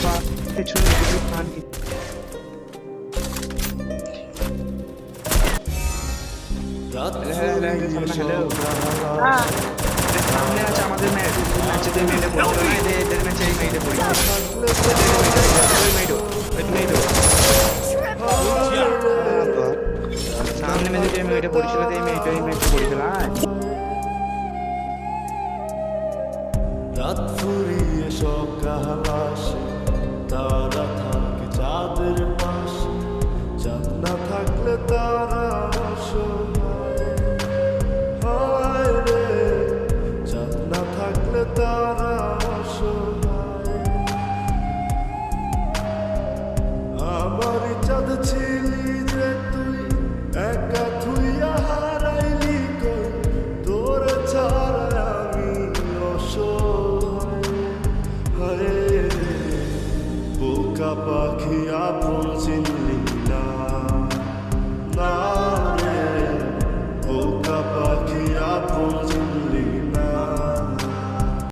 বাবা পেছনে কিছু প্রাণ কি হ্যালো সামনে আছে আমাদের ম্যাচ ম্যাচে তুই মেয়েটা পড়ছিল না এদের ম্যাচে এই মেয়েটা পড়ছিল সামনে ম্যাচে যে মেয়েটা পড়ছিল এই মেয়েটা পড়ছিল রাত ফুরিয়ে সকাল আসে তারা থাকে চাঁদের পাশে চাঁদ না থাকলে তারা অসহায় রে চাঁদ না থাকলে তারা অসহায় আমারই চাঁদ ছিলি যে তুই একা থুইয়া হারাইলি কই তোর ছাড়া আমি অসহায় বোকা পাখি আপন চিন্তা